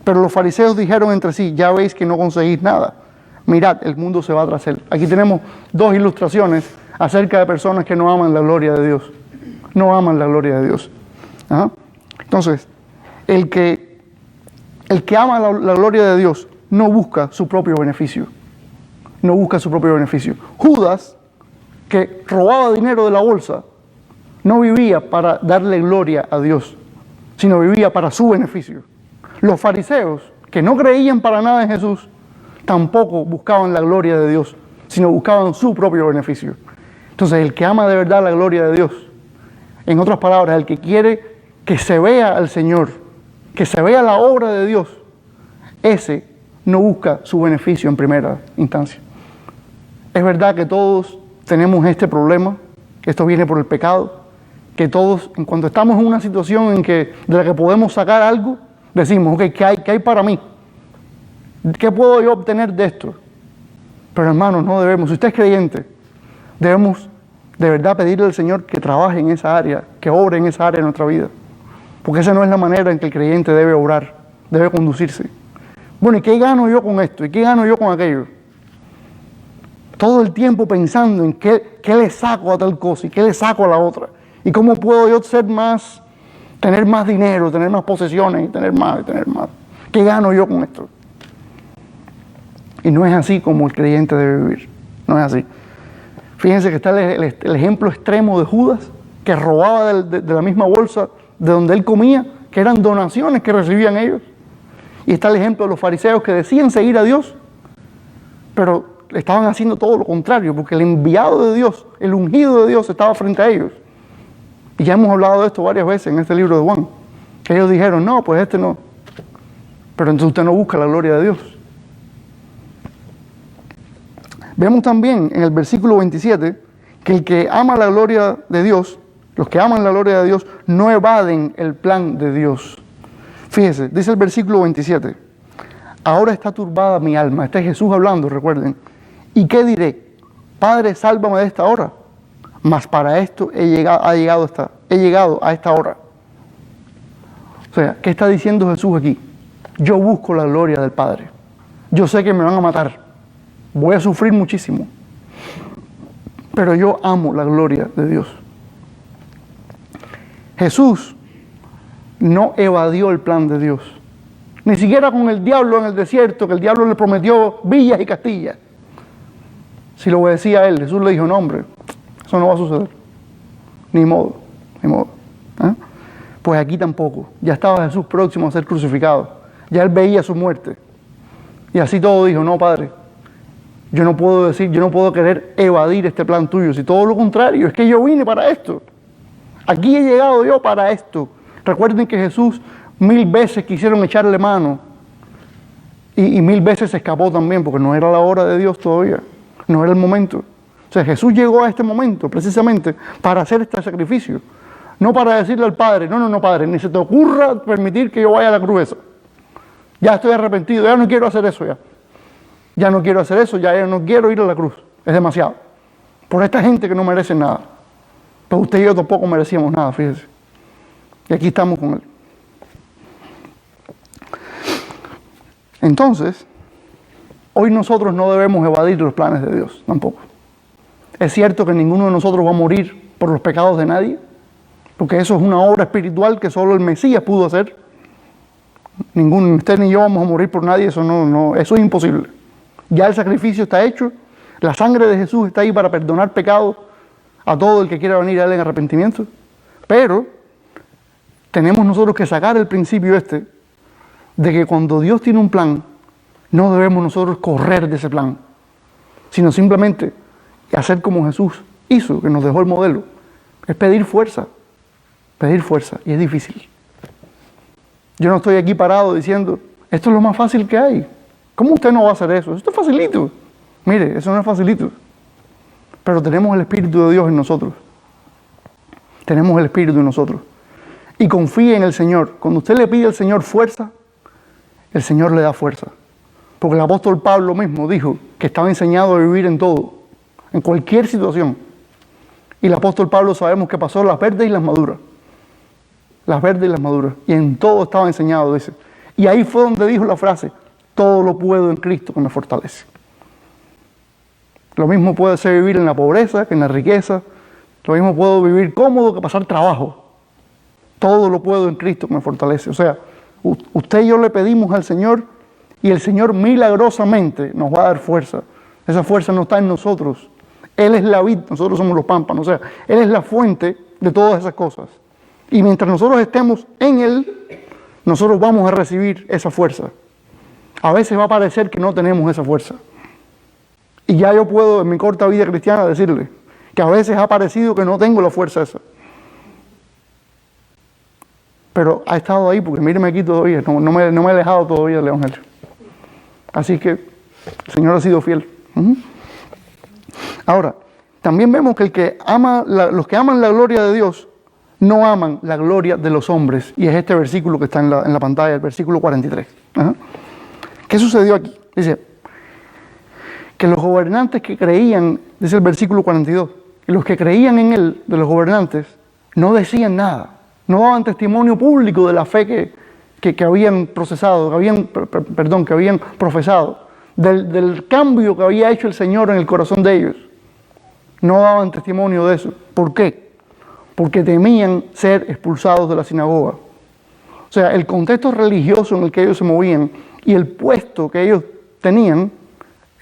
pero los fariseos dijeron entre sí, ya veis que no conseguís nada. Mirad, el mundo se va tras él. Aquí tenemos dos ilustraciones acerca de personas que no aman la gloria de Dios. No aman la gloria de Dios. ¿Ah? Entonces, el que ama la gloria de Dios no busca su propio beneficio. No busca su propio beneficio. Judas, que robaba dinero de la bolsa, no vivía para darle gloria a Dios, sino vivía para su beneficio. Los fariseos, que no creían para nada en Jesús, tampoco buscaban la gloria de Dios, sino buscaban su propio beneficio. Entonces, el que ama de verdad la gloria de Dios, en otras palabras, el que quiere que se vea al Señor, que se vea la obra de Dios, ese no busca su beneficio en primera instancia. Es verdad que todos tenemos este problema, que esto viene por el pecado, que todos, en cuanto estamos en una situación de la que podemos sacar algo, decimos, ok, ¿qué hay para mí? ¿Qué puedo yo obtener de esto? Pero hermanos, no debemos, si usted es creyente, debemos de verdad pedirle al Señor que trabaje en esa área, que obre en esa área de nuestra vida. Porque esa no es la manera en que el creyente debe obrar, debe conducirse. Bueno, ¿y qué gano yo con esto? ¿Y qué gano yo con aquello? Todo el tiempo pensando en qué le saco a tal cosa y qué le saco a la otra. Y cómo puedo yo tener más dinero, tener más posesiones y tener más. ¿Qué gano yo con esto? Y no es así como el creyente debe vivir. No es así. Fíjense que está el ejemplo extremo de Judas, que robaba de la misma bolsa de donde él comía, que eran donaciones que recibían ellos. Y está el ejemplo de los fariseos que decían seguir a Dios, pero estaban haciendo todo lo contrario, porque el enviado de Dios, el ungido de Dios estaba frente a ellos. Y ya hemos hablado de esto varias veces en este libro de Juan, que ellos dijeron, no, pues este no. Pero entonces usted no busca la gloria de Dios. Vemos también en el versículo 27 que el que ama la gloria de Dios, los que aman la gloria de Dios, no evaden el plan de Dios. Fíjese, dice el versículo 27, ahora está turbada mi alma. Este es Jesús hablando, recuerden. ¿Y qué diré? Padre, sálvame de esta hora. Mas para esto he llegado a esta hora. O sea, ¿qué está diciendo Jesús aquí? Yo busco la gloria del Padre. Yo sé que me van a matar. Voy a sufrir muchísimo. Pero yo amo la gloria de Dios. Jesús no evadió el plan de Dios. Ni siquiera con el diablo en el desierto, que el diablo le prometió villas y castillas. Si lo obedecía a él, Jesús le dijo, no hombre, eso no va a suceder. Ni modo. ¿Eh? Pues aquí tampoco. Ya estaba Jesús próximo a ser crucificado. Ya él veía su muerte. Y así todo dijo, no, Padre, yo no puedo querer evadir este plan tuyo. Si todo lo contrario, es que yo vine para esto. Aquí he llegado yo para esto. Recuerden que Jesús 1000 veces quisieron echarle mano y 1000 veces se escapó también porque no era la hora de Dios todavía, no era el momento. O sea, Jesús llegó a este momento precisamente para hacer este sacrificio, no para decirle al Padre, no, Padre, ni se te ocurra permitir que yo vaya a la cruz esa. Ya estoy arrepentido, ya no quiero hacer eso ya no quiero hacer eso, ya no quiero ir a la cruz, es demasiado. Por esta gente que no merece nada. Pero usted y yo tampoco merecíamos nada, fíjese. Y aquí estamos con él. Entonces, hoy nosotros no debemos evadir los planes de Dios, tampoco. Es cierto que ninguno de nosotros va a morir por los pecados de nadie, porque eso es una obra espiritual que solo el Mesías pudo hacer. Usted ni yo vamos a morir por nadie, eso es imposible. Ya el sacrificio está hecho, la sangre de Jesús está ahí para perdonar pecados a todo el que quiera venir a él en arrepentimiento. Pero tenemos nosotros que sacar el principio de que cuando Dios tiene un plan, no debemos nosotros correr de ese plan, sino simplemente hacer como Jesús hizo, que nos dejó el modelo, es pedir fuerza, y es difícil. Yo no estoy aquí parado diciendo, esto es lo más fácil que hay. ¿Cómo usted no va a hacer eso? Esto es facilito. Mire, eso no es facilito. Pero tenemos el Espíritu de Dios en nosotros. Tenemos el Espíritu en nosotros. Y confíe en el Señor. Cuando usted le pide al Señor fuerza, el Señor le da fuerza. Porque el apóstol Pablo mismo dijo que estaba enseñado a vivir en todo, en cualquier situación. Y el apóstol Pablo sabemos que pasó las verdes y las maduras. Las verdes y las maduras. Y en todo estaba enseñado, dice. Y ahí fue donde dijo la frase, todo lo puedo en Cristo que me fortalece. Lo mismo puede ser vivir en la pobreza que en la riqueza. Lo mismo puedo vivir cómodo que pasar trabajo. Todo lo puedo en Cristo que me fortalece. O sea, usted y yo le pedimos al Señor y el Señor milagrosamente nos va a dar fuerza. Esa fuerza no está en nosotros. Él es la vid, nosotros somos los pámpanos. O sea, Él es la fuente de todas esas cosas. Y mientras nosotros estemos en Él, nosotros vamos a recibir esa fuerza. A veces va a parecer que no tenemos esa fuerza. Y ya yo puedo, en mi corta vida cristiana, decirle que a veces ha parecido que no tengo la fuerza esa. Pero ha estado ahí, porque míreme aquí todavía, no me he alejado todavía del Evangelio. Así que el Señor ha sido fiel. Ahora, también vemos que los que aman la gloria de Dios no aman la gloria de los hombres. Y es este versículo que está en la pantalla, el versículo 43. ¿Qué sucedió aquí? Dice que los gobernantes que creían, dice el versículo 42, que los que creían en Él, de los gobernantes, no decían nada. No daban testimonio público de la fe que habían procesado, que habían profesado, del cambio que había hecho el Señor en el corazón de ellos. No daban testimonio de eso. ¿Por qué? Porque temían ser expulsados de la sinagoga. O sea, el contexto religioso en el que ellos se movían y el puesto que ellos tenían,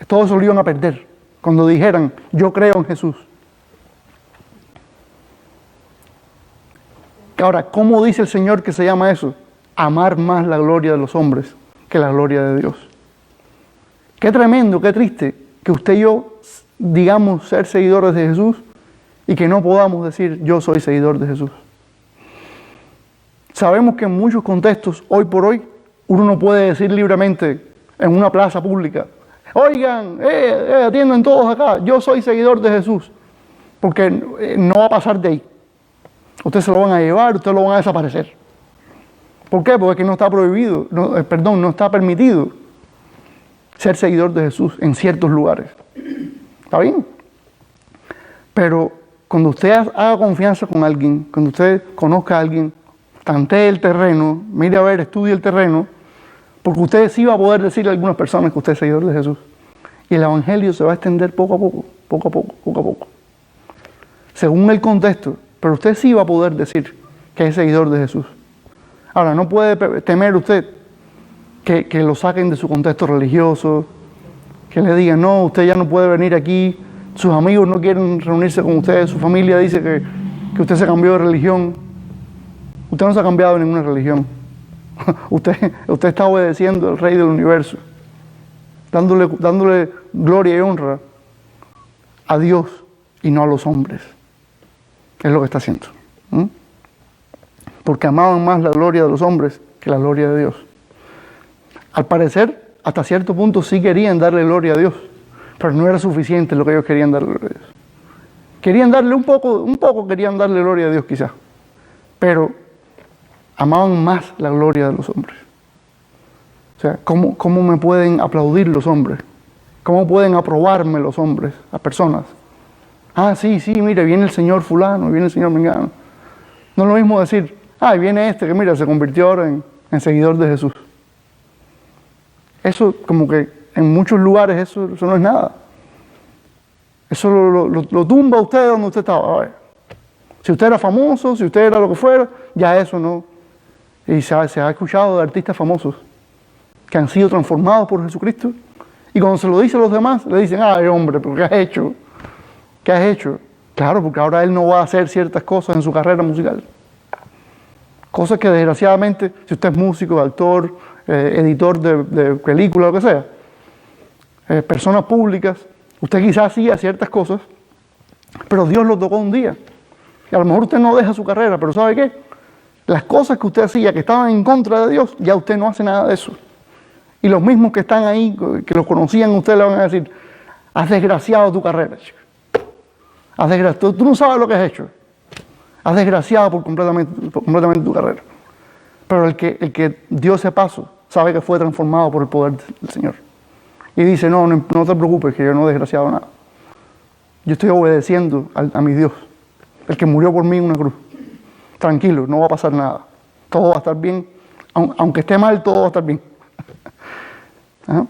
todo eso lo iban a perder cuando dijeran, yo creo en Jesús. Ahora, ¿cómo dice el Señor que se llama eso? Amar más la gloria de los hombres que la gloria de Dios. Qué tremendo, qué triste que usted y yo digamos ser seguidores de Jesús y que no podamos decir yo soy seguidor de Jesús. Sabemos que en muchos contextos, hoy por hoy, uno no puede decir libremente en una plaza pública, oigan, atiendan todos acá, yo soy seguidor de Jesús, porque no va a pasar de ahí. Ustedes se lo van a llevar, ustedes lo van a desaparecer. ¿Por qué? Porque no está prohibido, no está permitido ser seguidor de Jesús en ciertos lugares. ¿Está bien? Pero cuando usted haga confianza con alguien, cuando usted conozca a alguien, tantee el terreno, mire a ver, estudie el terreno, porque usted sí va a poder decirle a algunas personas que usted es seguidor de Jesús. Y el Evangelio se va a extender poco a poco, según el contexto. Pero usted sí va a poder decir que es seguidor de Jesús. Ahora, no puede temer usted que lo saquen de su contexto religioso, que le digan, no, usted ya no puede venir aquí, sus amigos no quieren reunirse con usted, su familia dice que usted se cambió de religión. Usted no se ha cambiado de ninguna religión. Usted está obedeciendo al Rey del Universo, dándole gloria y honra a Dios y no a los hombres. Es lo que está haciendo. Porque amaban más la gloria de los hombres que la gloria de Dios. Al parecer, hasta cierto punto sí querían darle gloria a Dios, pero no era suficiente lo que ellos querían darle gloria a Dios. Querían darle un poco querían darle gloria a Dios quizás, pero amaban más la gloria de los hombres. O sea, ¿cómo me pueden aplaudir los hombres? ¿Cómo pueden aprobarme los hombres, las personas? Ah, sí, mire, viene el señor fulano, viene el señor mengano. No es lo mismo decir, viene este que mira, se convirtió ahora en seguidor de Jesús. Eso como que en muchos lugares eso no es nada. Eso lo tumba usted donde usted estaba. A ver, si usted era famoso, si usted era lo que fuera, ya eso no. Y se ha escuchado de artistas famosos que han sido transformados por Jesucristo y cuando se lo dice a los demás, le dicen, ay hombre, ¿pero qué has hecho? ¿Qué has hecho? Claro, porque ahora él no va a hacer ciertas cosas en su carrera musical. Cosas que desgraciadamente, si usted es músico, actor, editor de películas, lo que sea, personas públicas, usted quizás hacía ciertas cosas, pero Dios lo tocó un día. Y a lo mejor usted no deja su carrera, pero ¿sabe qué? Las cosas que usted hacía que estaban en contra de Dios, ya usted no hace nada de eso. Y los mismos que están ahí, que lo conocían, usted le van a decir, has desgraciado tu carrera, chico. Tú no sabes lo que has hecho. Has desgraciado por completamente tu carrera. Pero el que dio ese paso sabe que fue transformado por el poder del Señor. y dice, no te preocupes, que yo no he desgraciado nada. Yo estoy obedeciendo a mi Dios, el que murió por mí en una cruz. Tranquilo, no va a pasar nada. Todo va a estar bien. Aunque esté mal, todo va a estar bien. ¿Ah?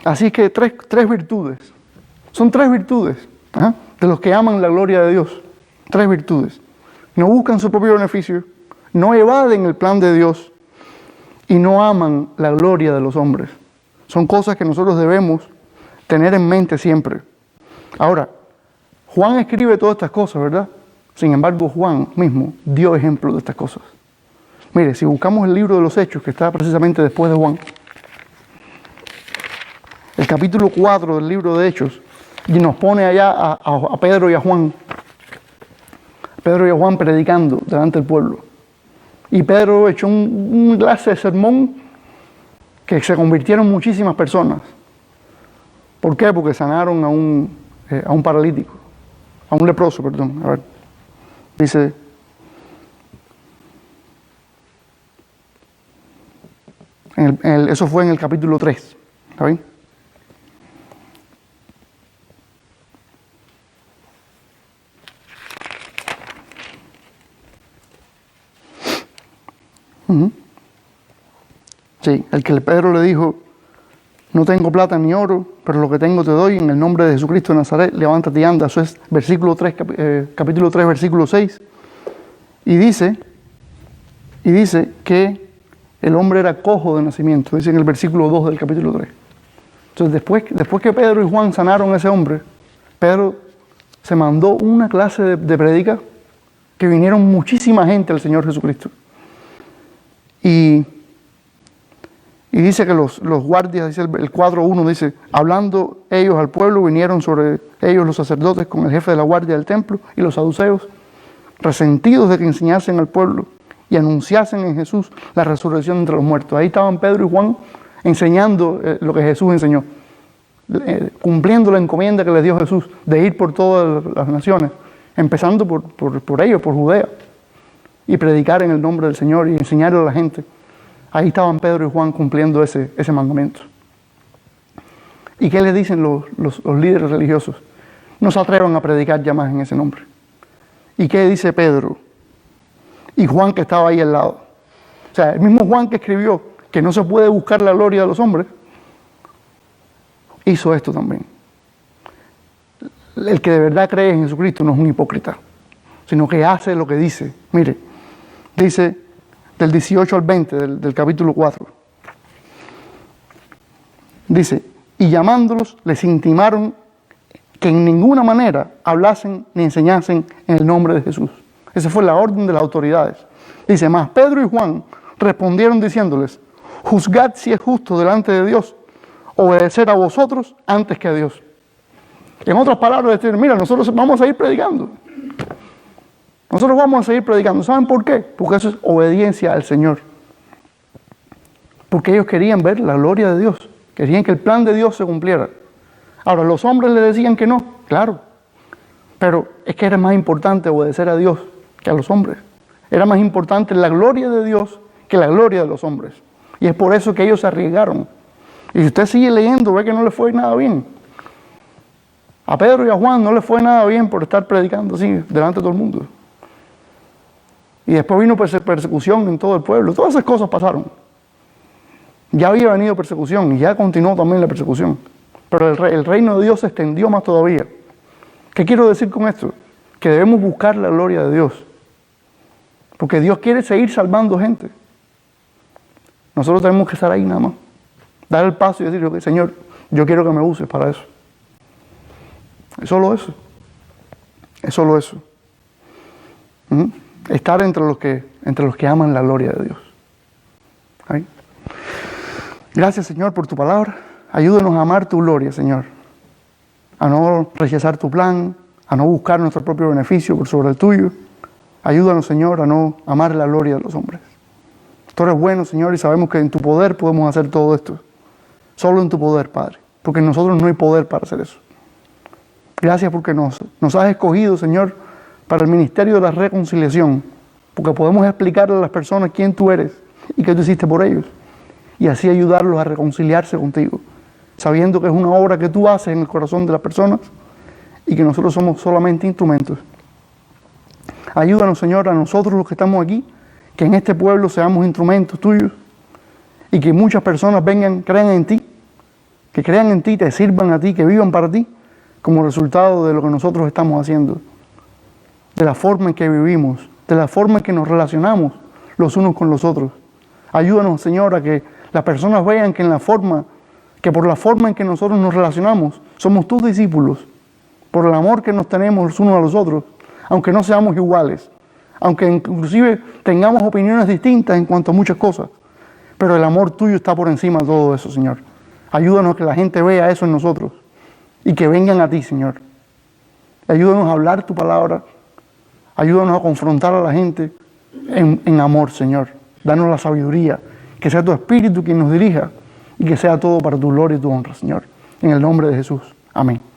Así que tres virtudes. Son tres virtudes de los que aman la gloria de Dios. Tres virtudes. No buscan su propio beneficio, no evaden el plan de Dios y no aman la gloria de los hombres. Son cosas que nosotros debemos tener en mente siempre. Ahora, Juan escribe todas estas cosas, ¿verdad? Sin embargo, Juan mismo dio ejemplo de estas cosas. Mire, si buscamos el libro de los Hechos, que está precisamente después de Juan, el capítulo 4 del libro de Hechos, y nos pone allá a Pedro y a Juan. Pedro y a Juan predicando delante del pueblo. Y Pedro echó un clase de sermón que se convirtieron muchísimas personas. ¿Por qué? Porque sanaron a un paralítico, a un leproso, perdón. A ver, dice, eso fue en el capítulo 3, ¿está bien? Sí, el que Pedro le dijo, no tengo plata ni oro, pero lo que tengo te doy, en el nombre de Jesucristo de Nazaret, levántate y anda. Eso es capítulo 3, versículo 6. Y dice que el hombre era cojo de nacimiento, dice en el versículo 2 del capítulo 3. Entonces, después que Pedro y Juan sanaron a ese hombre, Pedro se mandó una clase de prédica que vinieron muchísima gente al Señor Jesucristo. Y dice que los guardias, dice el 4:1, dice, hablando ellos al pueblo, vinieron sobre ellos los sacerdotes con el jefe de la guardia del templo y los saduceos, resentidos de que enseñasen al pueblo y anunciasen en Jesús la resurrección entre los muertos. Ahí estaban Pedro y Juan enseñando lo que Jesús enseñó, cumpliendo la encomienda que les dio Jesús de ir por todas las naciones, empezando por ellos, por Judea, y predicar en el nombre del Señor y enseñarle a la gente. Ahí estaban Pedro y Juan cumpliendo ese mandamiento. ¿Y qué les dicen los líderes religiosos? No se atrevan a predicar ya más en ese nombre. ¿Y qué dice Pedro? Y Juan, que estaba ahí al lado. O sea, el mismo Juan que escribió que no se puede buscar la gloria de los hombres, hizo esto también. El que de verdad cree en Jesucristo no es un hipócrita, sino que hace lo que dice. Mire, dice del 18 al 20 del capítulo 4. Dice, y llamándolos les intimaron que en ninguna manera hablasen ni enseñasen en el nombre de Jesús. Esa fue la orden de las autoridades. Dice, más Pedro y Juan respondieron diciéndoles, juzgad si es justo delante de Dios obedecer a vosotros antes que a Dios. En otras palabras, decir, mira, nosotros vamos a ir predicando. Nosotros vamos a seguir predicando. ¿Saben por qué? Porque eso es obediencia al Señor. Porque ellos querían ver la gloria de Dios. Querían que el plan de Dios se cumpliera. Ahora, los hombres le decían que no, claro. Pero es que era más importante obedecer a Dios que a los hombres. Era más importante la gloria de Dios que la gloria de los hombres. Y es por eso que ellos se arriesgaron. Y si usted sigue leyendo, ve que no le fue nada bien. A Pedro y a Juan no les fue nada bien por estar predicando así delante de todo el mundo. Y después vino persecución en todo el pueblo. Todas esas cosas pasaron. Ya había venido persecución y ya continuó también la persecución. Pero el reino de Dios se extendió más todavía. ¿Qué quiero decir con esto? Que debemos buscar la gloria de Dios. Porque Dios quiere seguir salvando gente. Nosotros tenemos que estar ahí nada más. Dar el paso y decir, okay, Señor, yo quiero que me uses para eso. Es solo eso. Es solo eso. Estar entre los que aman la gloria de Dios. ¿Sí? Gracias, Señor, por tu palabra. Ayúdanos a amar tu gloria, Señor. A no rechazar tu plan, a no buscar nuestro propio beneficio por sobre el tuyo. Ayúdanos, Señor, a no amar la gloria de los hombres. Tú eres bueno, Señor, y sabemos que en tu poder podemos hacer todo esto. Solo en tu poder, Padre. Porque en nosotros no hay poder para hacer eso. Gracias porque nos has escogido, Señor, para el ministerio de la reconciliación. Porque podemos explicarle a las personas quién tú eres y qué tú hiciste por ellos. Y así ayudarlos a reconciliarse contigo. sabiendo que es una obra que tú haces en el corazón de las personas y que nosotros somos solamente instrumentos. Ayúdanos, Señor, a nosotros los que estamos aquí, que en este pueblo seamos instrumentos tuyos y que muchas personas vengan, crean en ti, que crean en ti, te sirvan a ti, que vivan para ti, como resultado de lo que nosotros estamos haciendo, de la forma en que vivimos, de la forma en que nos relacionamos los unos con los otros. Ayúdanos, Señor, a que las personas vean que por la forma en que nosotros nos relacionamos, somos tus discípulos, por el amor que nos tenemos los unos a los otros, aunque no seamos iguales, aunque inclusive tengamos opiniones distintas en cuanto a muchas cosas, pero el amor tuyo está por encima de todo eso, Señor. Ayúdanos a que la gente vea eso en nosotros y que vengan a ti, Señor. Ayúdanos a hablar tu palabra, ayúdanos a confrontar a la gente en amor, Señor. Danos la sabiduría, que sea tu Espíritu quien nos dirija y que sea todo para tu gloria y tu honra, Señor. En el nombre de Jesús. Amén.